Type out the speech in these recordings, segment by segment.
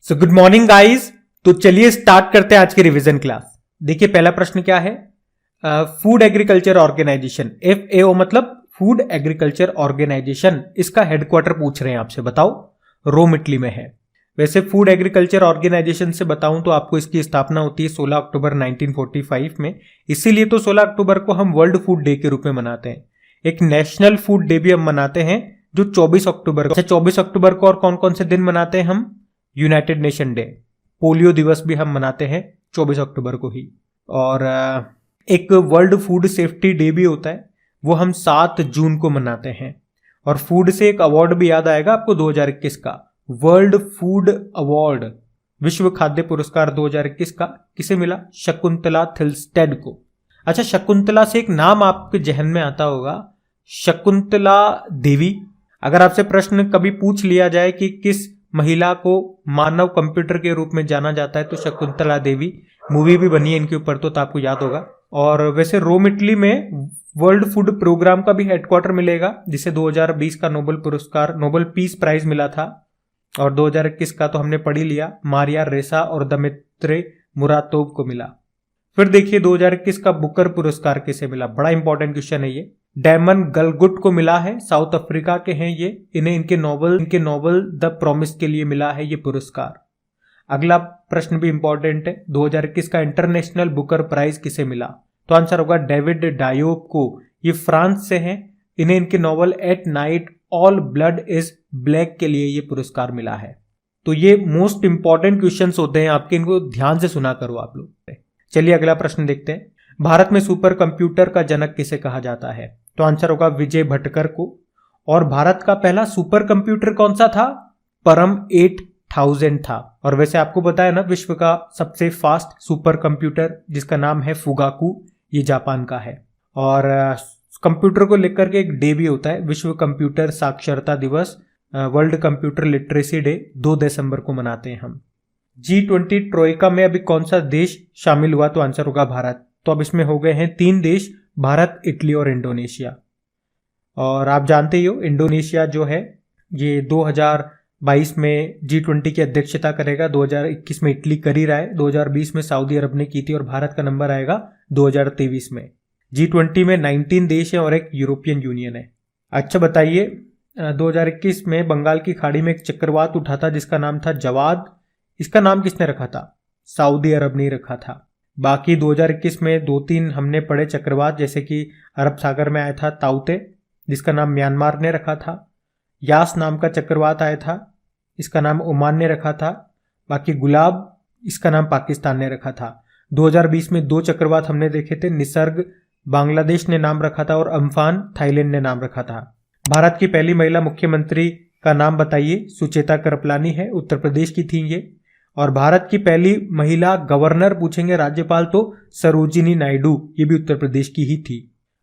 So good morning guys. तो चलिए start करते हैं आज की रिवीजन क्लास। देखिए पहला प्रश्न क्या है, फूड एग्रीकल्चर ऑर्गेनाइजेशन, FAO मतलब फूड एग्रीकल्चर ऑर्गेनाइजेशन, इसका हेडक्वार्टर पूछ रहे हैं आपसे, बताओ। रोम इटली में है। वैसे फूड एग्रीकल्चर ऑर्गेनाइजेशन से बताऊं तो आपको इसकी स्थापना होती है 16 अक्टूबर 1945 में। इसीलिए तो 16 अक्टूबर को हम वर्ल्ड फूड डे के रूप में मनाते हैं। एक नेशनल फूड डे भी हम मनाते हैं जो 24 अक्टूबर को। 24 अक्टूबर को और कौन कौन से दिन मनाते हैं हम? यूनाइटेड नेशन डे, पोलियो दिवस भी हम मनाते हैं 24 अक्टूबर को ही। और एक वर्ल्ड फूड सेफ्टी डे भी होता है, वो हम 7 जून को मनाते हैं। और फूड से एक अवार्ड भी याद आएगा आपको 2021 का, वर्ल्ड फूड अवार्ड, विश्व खाद्य पुरस्कार 2021 का किसे मिला? शकुंतला थिल्स्टेड को। अच्छा, शकुंतला से एक नाम आपके जहन में आता होगा, शकुंतला देवी। अगर आपसे प्रश्न कभी पूछ लिया जाए कि किस महिला को मानव कंप्यूटर के रूप में जाना जाता है, तो शकुंतला देवी। मूवी भी बनी है इनके ऊपर तो आपको याद होगा। और वैसे रोम इटली में वर्ल्ड फूड प्रोग्राम का भी हेडक्वार्टर मिलेगा, जिसे 2020 का नोबेल पुरस्कार, नोबेल पीस प्राइज मिला था। और 2021 का तो हमने पढ़ ही लिया, मारिया रेसा और दमित्री मुरातोव को मिला। फिर देखिए 2021 का बुकर पुरस्कार किसे मिला? बड़ा इंपॉर्टेंट क्वेश्चन है ये। डैमन गलगुट को मिला है, साउथ अफ्रीका के हैं ये। इन्हें इनके नोबेल द प्रॉमिस के लिए मिला है ये पुरस्कार। अगला प्रश्न भी इंपॉर्टेंट है, 2021 का इंटरनेशनल बुकर प्राइज किसे मिला? तो आंसर होगा डेविड डायोब को। ये फ्रांस से हैं। इन्हें इनके novel at night all blood is black के लिए ये पुरस्कार मिला है। तो ये मोस्ट इंपॉर्टेंट क्वेश्चंस होते हैं आपके, इनको ध्यान से सुना करो आप लोग। चलिए अगला प्रश्न देखते हैं। भारत में सुपर कंप्यूटर का जनक किसे कहा जाता है? तो आंसर होगा विजय भटकर को। और भारत का पहला सुपर कंप्यूटर कौन सा था? परम 8000 था। और वैसे आपको बताया ना, विश्व का सबसे फास्ट सुपर कंप्यूटर जिसका नाम है फुगाकू, ये जापान का है। और कंप्यूटर को लेकर के एक डे भी होता है, विश्व कंप्यूटर साक्षरता दिवस, वर्ल्ड कंप्यूटर लिटरेसी डे 2 दिसंबर को मनाते हैं हम। G20 ट्रोइका में अभी कौन सा देश शामिल हुआ? तो आंसर होगा भारत। तो अब इसमें हो गए हैं 3 देश, भारत, इटली और इंडोनेशिया। और आप जानते ही हो इंडोनेशिया जो है ये 2022 में G20 की अध्यक्षता करेगा। 2021 में इटली कर ही रहा है, 2020 में सऊदी अरब ने की थी और भारत का नंबर आएगा 2023 में। G20 में 19 देश हैं और एक यूरोपियन यूनियन है। अच्छा बताइए, 2021 में बंगाल की खाड़ी में एक चक्रवात उठा था जिसका नाम था जवाद। इसका नाम किसने रखा था? सऊदी अरब ने रखा था। बाकी 2021 में 2-3 हमने पढ़े चक्रवात, जैसे कि अरब सागर में आया था ताउते, जिसका नाम म्यांमार ने रखा था। यास नाम का चक्रवात आया था, इसका नाम ओमान ने रखा था। बाकी गुलाब, इसका नाम पाकिस्तान ने रखा था। 2020 में 2 चक्रवात हमने देखे थे, निसर्ग बांग्लादेश ने नाम रखा था और अम्फान थाईलैंड ने नाम रखा था। भारत की पहली महिला मुख्यमंत्री का नाम बताइए? सुचेता कृपलानी है, उत्तर प्रदेश की थी ये। और भारत की पहली महिला गवर्नर पूछेंगे, राज्यपाल, तो सरोजिनी नायडू, ये भी उत्तर प्रदेश की ही थी।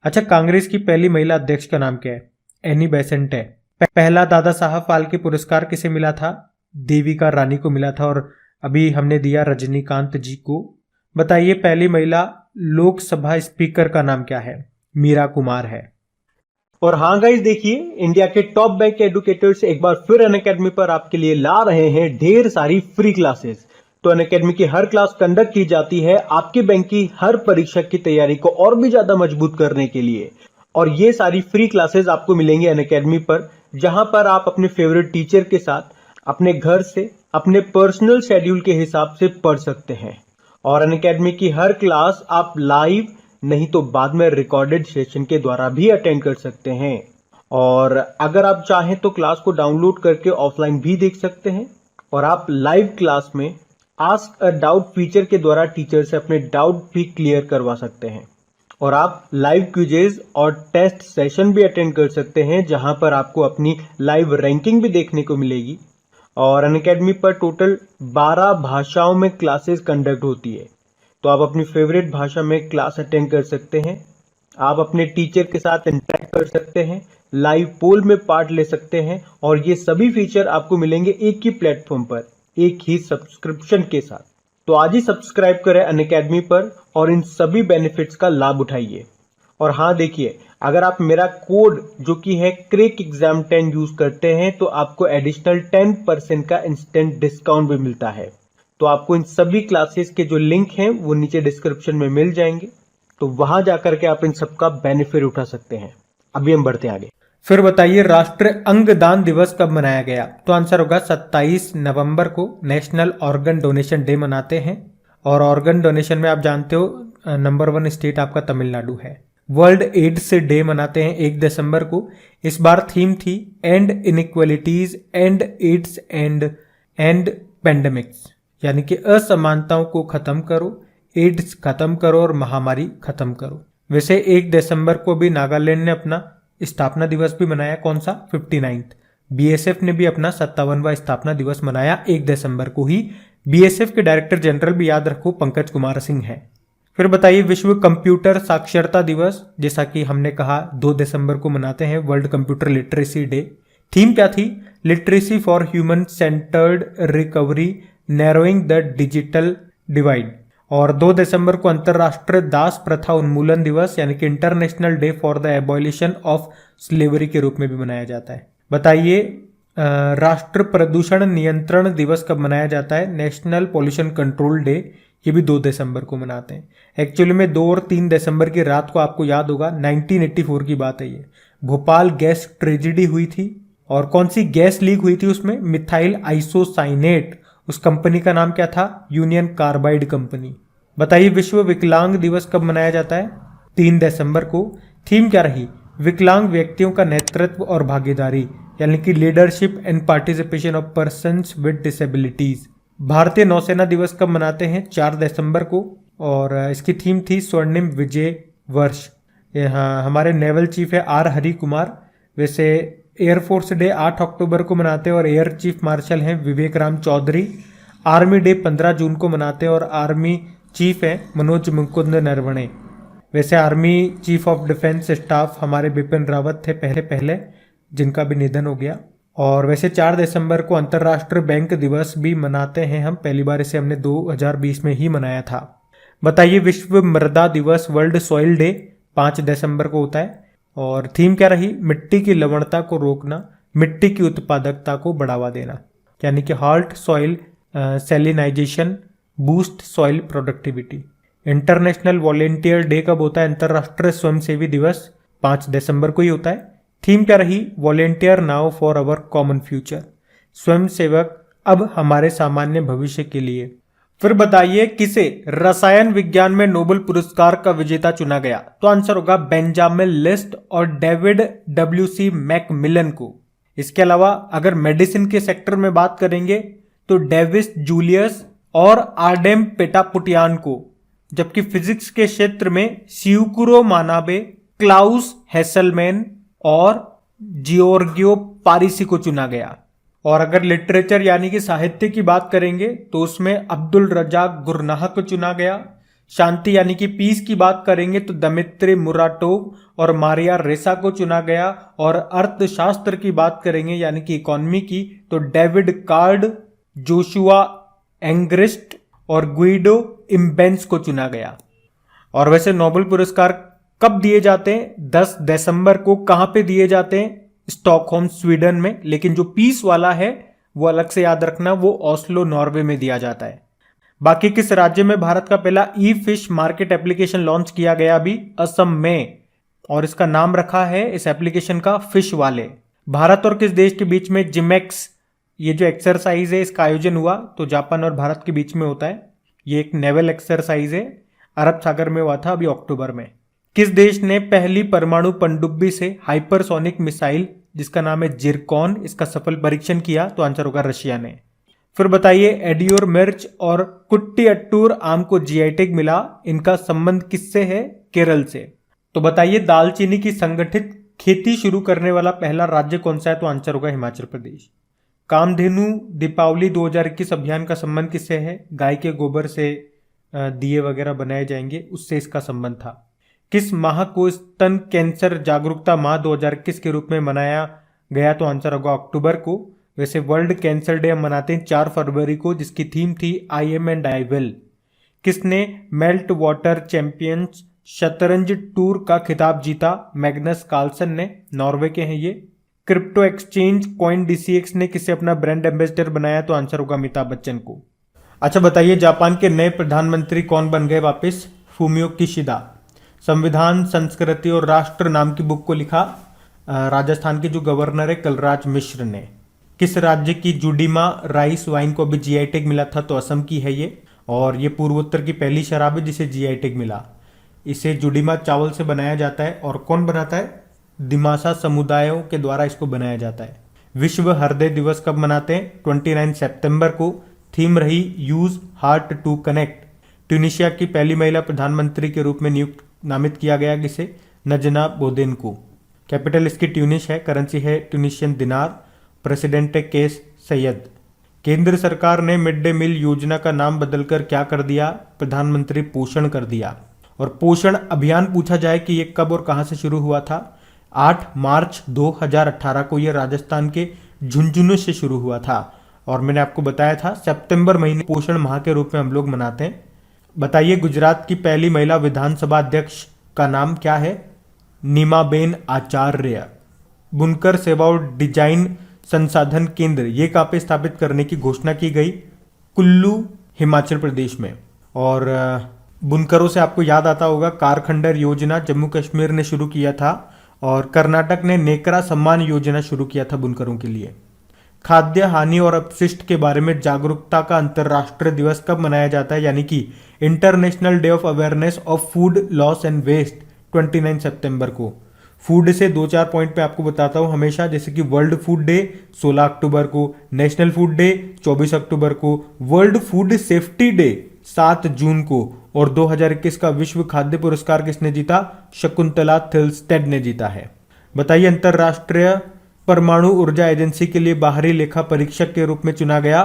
अच्छा, कांग्रेस की पहली महिला अध्यक्ष का नाम क्या है? एनी बेसेंट है। पहला दादा साहब फाल्के पुरस्कार किसे मिला था? देविका रानी को मिला था। और अभी हमने दिया रजनीकांत जी को। बताइए पहली महिला लोकसभा स्पीकर का नाम क्या है? मीरा कुमार है। और हाँ गाइस, देखिए इंडिया के टॉप बैंक एडुकेटर्स एक बार फिर अनअकैडमी पर आपके लिए ला रहे हैं ढेर सारी फ्री क्लासेस। तो अनअकैडमी की हर क्लास कंडक्ट की जाती है आपके बैंक की हर परीक्षा की तैयारी को और भी ज्यादा मजबूत करने के लिए। और ये सारी फ्री क्लासेस आपको मिलेंगे अनअकैडमी पर, जहां पर आप अपने फेवरेट टीचर के साथ अपने घर से अपने पर्सनल शेड्यूल के हिसाब से पढ़ सकते हैं। और अनअकैडमी की हर क्लास आप लाइव नहीं तो बाद में रिकॉर्डेड सेशन के द्वारा भी अटेंड कर सकते हैं। और अगर आप चाहें तो क्लास को डाउनलोड करके ऑफलाइन भी देख सकते हैं। और आप लाइव क्लास में आस्क अ डाउट फीचर के द्वारा टीचर से अपने डाउट भी क्लियर करवा सकते हैं। और आप लाइव क्विजेज और टेस्ट सेशन भी अटेंड कर सकते हैं, जहां पर आपको अपनी लाइव रैंकिंग भी देखने को मिलेगी। और अनअकैडमी पर टोटल 12 भाषाओं में क्लासेस कंडक्ट होती है, तो आप अपनी फेवरेट भाषा में क्लास अटेंड कर सकते हैं। आप अपने टीचर के साथ इंटरेक्ट कर सकते हैं, लाइव पोल में पार्ट ले सकते हैं। और ये सभी फीचर आपको मिलेंगे एक ही प्लेटफॉर्म पर, एक ही सब्सक्रिप्शन के साथ। तो आज ही सब्सक्राइब करें अनअकैडमी पर और इन सभी बेनिफिट्स का लाभ उठाइए। और हाँ देखिए, अगर आप मेरा कोड जो कि है क्रेक एग्जाम 10 यूज करते हैं तो आपको एडिशनल 10% का इंस्टेंट डिस्काउंट भी मिलता है। तो आपको इन सभी क्लासेस के जो लिंक हैं वो नीचे डिस्क्रिप्शन में मिल जाएंगे, तो वहां जाकर के आप इन सबका बेनिफिट उठा सकते हैं। अभी हम बढ़ते हैं आगे। फिर बताइए राष्ट्रीय अंगदान दिवस कब मनाया गया? तो आंसर होगा 27 नवंबर को नेशनल ऑर्गन डोनेशन डे मनाते हैं। और ऑर्गन डोनेशन में आप जानते हो नंबर 1 स्टेट आपका तमिलनाडु है। वर्ल्ड एड्स डे मनाते हैं 1 दिसंबर को। इस बार थीम थी and inequalities and AIDS and pandemics, यानी कि असमानताओं को खत्म करो, एड्स खत्म करो और महामारी खत्म करो। वैसे 1 दिसंबर को भी नागालैंड ने अपना स्थापना दिवस भी मनाया, कौन सा? 59। बीएसएफ ने भी अपना 57वां स्थापना दिवस मनाया 1 दिसंबर को ही। बीएसएफ के डायरेक्टर जनरल भी याद रखो पंकज कुमार सिंह हैं। फिर बताइए विश्व कंप्यूटर साक्षरता दिवस, जैसा कि हमने कहा 2 दिसंबर को मनाते हैं world computer literacy day. Theme क्या थी? Literacy for human centred recovery narrowing the digital divide. और 2 दिसंबर को अंतर्राष्ट्रीय दास प्रथा उन्मूलन दिवस यानी कि international day for the abolition of slavery के रूप में भी मनाया जाता है। बताइए राष्ट्र प्रदूषण नियंत्रण दिवस कब मनाया जाता है? नेशनल पॉल्यूशन कंट्रोल डे, ये भी 2 दिसंबर को मनाते हैं। एक्चुअली में 2 और 3 दिसंबर की रात को आपको याद होगा 1984 की बात है ये, भोपाल गैस ट्रेजिडी हुई थी। और कौन सी गैस लीक हुई थी उसमें? Methyl isocyanate. उस कंपनी का नाम क्या था? Union carbide company. बताइए विश्व विकलांग दिवस कब मनाया जाता है? 3 दिसंबर को। थीम क्या रही? विकलांग व्यक्तियों का नेतृत्व और भागीदारी, यानी कि leadership and participation of persons with disabilities. भारतीय नौसेना दिवस कब मनाते हैं? 4 दिसंबर को। और इसकी थीम थी स्वर्णिम विजय वर्ष। यहाँ हमारे नेवल चीफ है आर हरि कुमार। वैसे एयरफोर्स डे 8 अक्टूबर को मनाते हैं और एयर चीफ मार्शल हैं विवेक राम चौधरी। आर्मी डे 15 जून को मनाते हैं और आर्मी चीफ है मनोज मुकुंद नरवणे। वैसे army chief of defence staff हमारे बिपिन रावत थे पहले, जिनका भी निधन हो गया। और वैसे 4 दिसंबर को अंतर्राष्ट्रीय बैंक दिवस भी मनाते हैं हम, पहली बार इसे हमने 2020 में ही मनाया था। बताइए विश्व मृदा दिवस वर्ल्ड सॉइल डे 5 दिसंबर को होता है। और थीम क्या रही? मिट्टी की लवणता को रोकना, मिट्टी की उत्पादकता को बढ़ावा देना, यानी कि halt soil salinization, boost soil productivity. International volunteer day कब होता है? अंतर्राष्ट्रीय स्वयंसेवी दिवस 5 दिसंबर को ही होता है। थीम क्या रही? Volunteer now for our common future, स्वयंसेवक अब हमारे सामान्य भविष्य के लिए। फिर बताइए किसे रसायन विज्ञान में नोबेल पुरस्कार का विजेता चुना गया? तो आंसर होगा बेंजामिन लिस्ट और डेविड डब्ल्यू.सी. मैकमिलन को। इसके अलावा अगर मेडिसिन के सेक्टर में बात करेंगे तो डेविस जूलियस और आर्डेम पेटापुटियान को, जबकि फिजिक्स के क्षेत्र में सियुकुरो मानाबे, क्लाउस हेसलमैन और जियोर्गियो पारिसी को चुना गया। और अगर लिटरेचर यानी कि साहित्य की बात करेंगे तो उसमें अब्दुल रजाक गुरनाह को चुना गया। शांति यानी कि पीस की बात करेंगे तो दमित्री मुराटोव और मारिया रेसा को चुना गया। और अर्थशास्त्र की बात करेंगे यानी कि इकोनॉमी की तो डेविड कार्ड, जोशुआ एंग्रिस्ट और गुइडो इम्बेंस को चुना गया। और वैसे नोबेल पुरस्कार कब दिए जाते हैं? 10 दिसंबर को। कहां पे दिए जाते हैं? स्टॉकहोम स्वीडन में। लेकिन जो पीस वाला है वो अलग से याद रखना, वो ओस्लो नॉर्वे में दिया जाता है। बाकी किस राज्य में भारत का पहला ई फिश मार्केट एप्लीकेशन लॉन्च किया गया? अभी असम में, और इसका नाम रखा है इस एप्लीकेशन का फिश वाले। भारत और किस देश के बीच में जिमेक्स, ये जो एक्सरसाइज है इसका आयोजन हुआ? तो जापान और भारत के बीच में होता है। ये एक नेवल एक्सरसाइज है, अरब सागर में हुआ था अभी अक्टूबर में। किस देश ने पहली परमाणु पनडुब्बी से हाइपरसोनिक मिसाइल जिसका नाम है जिरकॉन, इसका सफल परीक्षण किया? तो आंसर होगा रशिया ने। फिर बताइए एडियोर मिर्च और कुट्टी अट्टूर आम को जीआई टैग मिला, इनका संबंध किससे है? केरल से। तो बताइए दालचीनी की संगठित खेती शुरू करने वाला पहला राज्य कौन सा है? तो आंसर होगा हिमाचल प्रदेश। कामधेनु दीपावली 2021 अभियान का संबंध किससे है? गाय के गोबर से दिए वगैरह बनाए जाएंगे, उससे इसका संबंध था। किस माह को स्तन कैंसर जागरूकता माह 2021 के रूप में मनाया गया? तो आंसर होगा अक्टूबर को। वैसे वर्ल्ड कैंसर डे हम मनाते हैं 4 फरवरी को, जिसकी थीम थी I am and I will. किसने मेल्ट वाटर चैंपियंस शतरंज टूर का खिताब जीता? मैग्नस कार्लसन ने, नॉर्वे के हैं ये। क्रिप्टो एक्सचेंज कॉइन DCX ने किसे अपना ब्रांड एम्बेसडर बनाया? तो आंसर होगा अमिताभ बच्चन को। अच्छा बताइए, जापान के नए प्रधानमंत्री कौन बन गए वापस? Fumio Kishida. संविधान, संस्कृति और राष्ट्र नाम की बुक को लिखा राजस्थान के जो गवर्नर है कलराज मिश्र ने। किस राज्य की जुडीमा राइस वाइन को अभी GI टैग मिला था? तो असम की है ये, और ये पूर्वोत्तर की पहली शराब है जिसे GI टैग मिला। इसे जुडीमा चावल से बनाया जाता है, और कौन बनाता है? दिमासा समुदायों के द्वारा इसको बनाया जाता है। विश्व हृदय दिवस कब मनाते हैं? 29 सितंबर को। थीम रही use heart to connect. Tunisia की पहली महिला प्रधानमंत्री के रूप में नामित किया गया किसे? नजना बोदेन को। कैपिटल इसकी ट्यूनिश है, करेंसी है ट्यूनिशियन दिनार, प्रेसिडेंट है केस सैयद। केंद्र सरकार ने मिड डे मील योजना का नाम बदलकर क्या कर दिया? प्रधानमंत्री पोषण कर दिया। और पोषण अभियान पूछा जाए कि ये कब और कहां से शुरू हुआ था? 8 मार्च 2018 को ये राजस्थान के झुंझुनू से शुरू हुआ था, और मैंने आपको बताया था सितंबर महीने पोषण माह के रूप में हम लोग मनाते हैं। बताइए, गुजरात की पहली महिला विधानसभा अध्यक्ष का नाम क्या है? नीमाबेन आचार्य। बुनकर सेवा और डिजाइन संसाधन केंद्र ये कहाँ पे स्थापित करने की घोषणा की गई? कुल्लू, हिमाचल प्रदेश में। और बुनकरों से आपको याद आता होगा कारखंडर योजना जम्मू कश्मीर ने शुरू किया था, और कर्नाटक ने नेकरा सम्मान योजना शुरू किया था बुनकरों के लिए। खाद्य हानि और अपशिष्ट के बारे में जागरूकता का अंतर्राष्ट्रीय दिवस कब मनाया जाता है? यानी कि international day of awareness of food loss and waste 29 सितंबर को। फूड से 2-4 पॉइंट पे आपको बताता हूं हमेशा, जैसे कि वर्ल्ड फूड डे 16 अक्टूबर को, नेशनल फूड डे 24 अक्टूबर को, वर्ल्ड फूड सेफ्टी डे 7 जून को, और 2021 का विश्व खाद्य पुरस्कार किसने जीता? शकुंतला थिल्स्टेड ने जीता है। बताइए, अंतरराष्ट्रीय परमाणु ऊर्जा एजेंसी के लिए बाहरी लेखा परीक्षक के रूप में चुना गया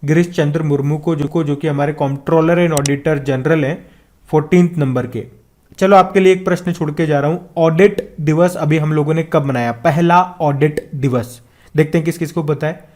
गिरीश चंद्र मुर्मू को, जो कि हमारे कंट्रोलर एंड ऑडिटर जनरल हैं 14 नंबर के। चलो आपके लिए एक प्रश्न छोड़ के जा रहा हूं। ऑडिट दिवस अभी हम लोगों ने कब मनाया? पहला ऑडिट दिवस। देखते हैं किस किस को पता है।